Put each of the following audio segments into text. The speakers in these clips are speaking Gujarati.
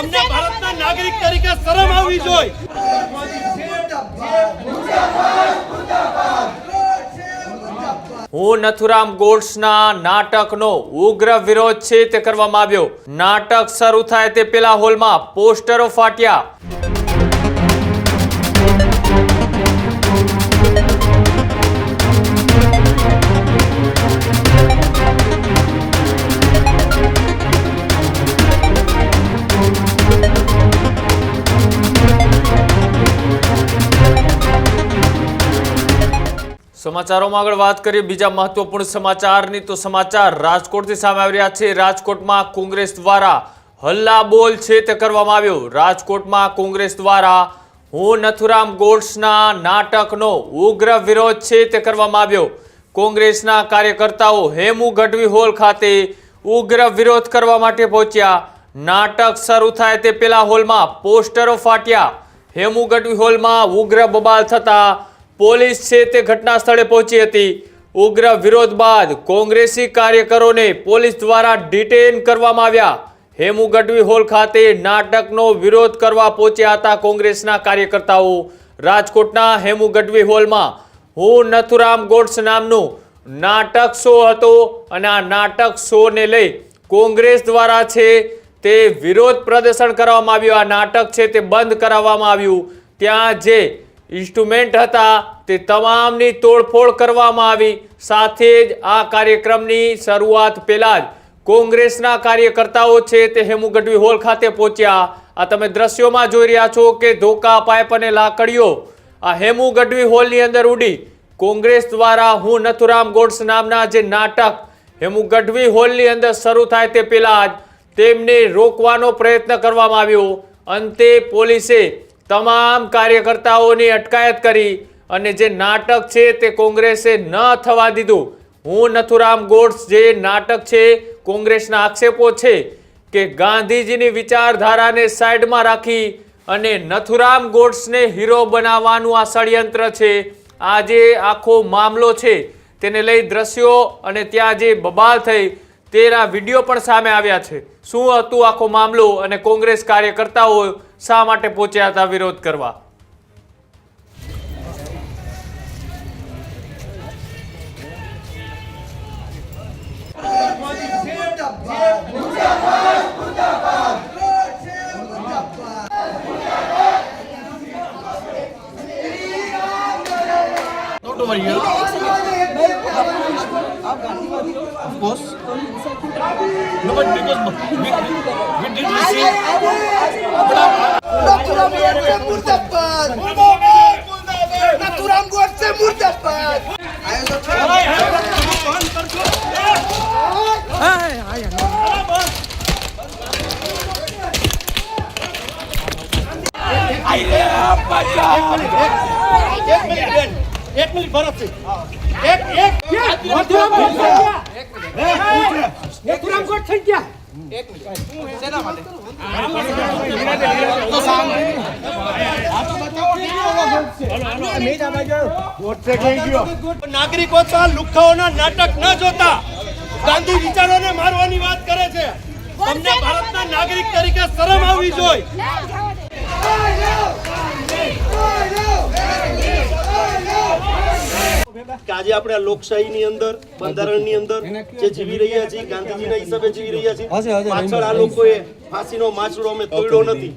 તમને ભારતના નાગરિક તરીકે શરમ આવવી જોઈએ। હું નથુરામ ગોડ્સના નાટકનો ઉગ્ર વિરોધ છે તે કરવામાં આવ્યો। નાટક શરૂ થાય તે પેલા હોલમાં પોસ્ટરો ફાટ્યા। સમાચારોમાં આગળ વાત કરીએ બીજા મહત્વપૂર્ણ સમાચારની તો સમાચાર રાજકોટથી સામે આવી રહ્યા છે। રાજકોટમાં કોંગ્રેસ દ્વારા હલ્લાબોલ છે તે કરવામાં આવ્યો। રાજકોટમાં કોંગ્રેસ દ્વારા હું નથુરામ ગોડ્સના નાટકનો ઉગ્ર વિરોધ છે તે કરવામાં આવ્યો। કોંગ્રેસના કાર્યકર્તાઓ હેમુ ગઢવી હોલ ખાતે ઉગ્ર વિરોધ કરવા માટે પહોંચ્યા। નાટક શરૂ થાય તે પેલા હોલમાં પોસ્ટરો ફાટ્યા। હેમુ ગઢવી હોલમાં ઉગ્ર બબાલ થતા પોલીસ છે તે ઘટના સ્થળે પહોંચી હતી। ઉગ્ર વિરોધ બાદ કોંગ્રેસી કાર્યકરોને પોલીસ દ્વારા ડિટેન કરવામાં આવ્યા। હેમુ ગઢવી હોલ ખાતે નાટકનો વિરોધ કરવા પહોંચ્યા હતા કોંગ્રેસના કાર્યકર્તાઓ। રાજકોટના હેમુ ગઢવી હોલમાં હું નથુરામ ગોડ્સ નામનું નાટક શો હતો અને આ નાટક શોને લઈ કોંગ્રેસ દ્વારા છે તે વિરોધ પ્રદર્શન કરવામાં આવ્યું। આ નાટક છે તે બંધ કરાવવામાં આવ્યું। ત્યાં જે ઇન્સ્ટ્રુમેન્ટ હતા તે તમામની તોડફોડ કરવામાં આવી। સાથે જ આ કાર્યક્રમની શરૂઆત પહેલા જ કોંગ્રેસના કાર્યકર્તાઓ છે તે હેમુ ગઢવી હોલ ખાતે પહોંચ્યા। આ તમે દ્રશ્યોમાં જોઈ રહ્યા છો કે ધોકા પાઇપ અને લાકડીઓ આ હેમુ ગઢવી હોલની અંદર ઉડી। કોંગ્રેસ દ્વારા હું નથુરામ ગોડ્સ નામના જે નાટક હેમુ ગઢવી હોલની અંદર શરૂ થાય તે પહેલા જ તેમને રોકવાનો પ્રયત્ન કરવામાં આવ્યો। અંતે પોલીસે તમામ કાર્યકર્તાઓની અટકાયત કરી અને જે નાટક છે તે કોંગ્રેસે ન થવા દીધું। હું નથુરામ ગોડ્સ જે નાટક છે કોંગ્રેસના આક્ષેપો છે કે ગાંધીજીની વિચારધારાને સાઈડમાં રાખી અને નથુરામ ગોડ્સને હીરો બનાવવાનું આ ષડયંત્ર છે। આ જે આખો મામલો છે તેને લઈ દ્રશ્યો અને ત્યાં જે બબાલ થઈ તેના વિડીયો પણ સામે આવ્યા છે। શું હતું આખો મામલો અને કોંગ્રેસ કાર્યકર્તાઓ શા માટે પહોંચ્યા હતા વિરોધ કરવા? Of course. No, but because we did receive. Nathuram Godse मुर्दाबाद। एक मिनट भरत से नथुराम गोड થઈ ગયા। નાગરિકો તો લુખાઓના નાટક ન જોતા ગાંધી વિચારોને મારવાની વાત કરે છે। તમને ભારતના નાગરિક તરીકે શરમ આવવી જોઈએ। આજે આપણે લોકશાહીની અંદર બંધારણની અંદર જે જીવી રહ્યા છીએ ગાંધીજીના હિસાબે જીવી રહ્યા છીએ। પાછળ આ લોકોએ ફાંસીનો માછડો અમે તોડ્યો નથી,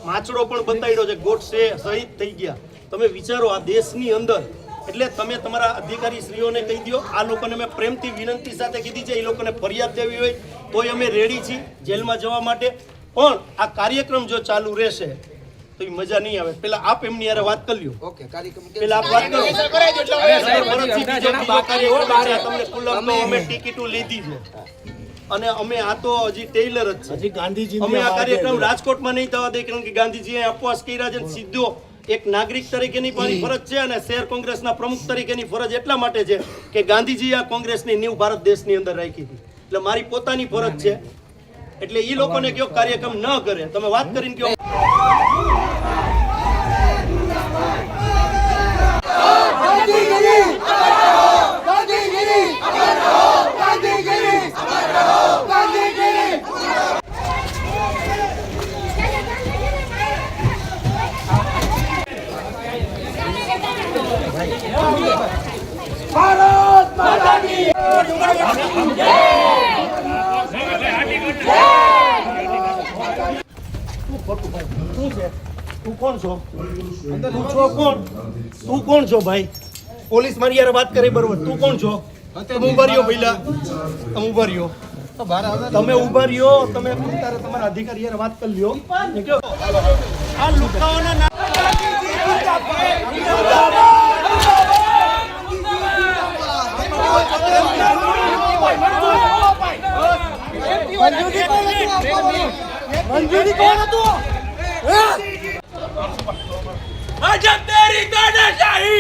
માછડો પણ બતાવ્યો છે। ગોડસે શહીદ થઈ ગયા। તમે વિચારો આ દેશની અંદર એટલે તમે તમારા અધિકારી શ્રીઓને કહી દો। આ લોકોને મેં પ્રેમથી વિનંતી સાથે કીધી છે એ લોકોને ફરિયાદ દેવી હોય તોય અમે રેડી છીએ જેલમાં જવા માટે। પણ આ કાર્યક્રમ જો ચાલુ રહેશે તો મજા નહીં આવે। પેલા આપ એમની યારે વાત કરી લ્યો। ઓકે, કાર્યક્રમ પેલા આપ વાત કરો। તમને કુલમનો અમે ટિકિટો લીધી છે અને અમે આ તો હજી ટેલર જ છે। ગાંધીજી અમે આ કાર્યક્રમ રાજકોટમાં નહીં થવા દે કારણ કે ગાંધીજીએ અપવાસ કર્યા છે। સીધો એક નાગરિક તરીકેની પણ ફરજ છે અને શહેર કોંગ્રેસના પ્રમુખ તરીકેની ફરજ એટલા માટે છે કે ગાંધીજીએ આ કોંગ્રેસની નીવ ભારત દેશની અંદર રાખી હતી। એટલે મારી પોતાની ફરજ છે। એટલે ઈ લોકોને કયો કાર્યક્રમ ન કરે તમે વાત કરીને કયો। શું છે? તું કોણ છો? તું છો કોણ? તું કોણ છો ભાઈ? પોલીસ મારી યાર વાત કરે બરોબર. તું કોણ છો? તમે ઉભા રહ્યો પહેલા. તમે ઉભા રહ્યો. તમે ઉભા રહ્યો. તમે તમારા અધિકારી યાર વાત કરી લ્યો. આ લુખાઓના નામ મંજૂરી કોણ હતું? भाजप तेरी तानाशाही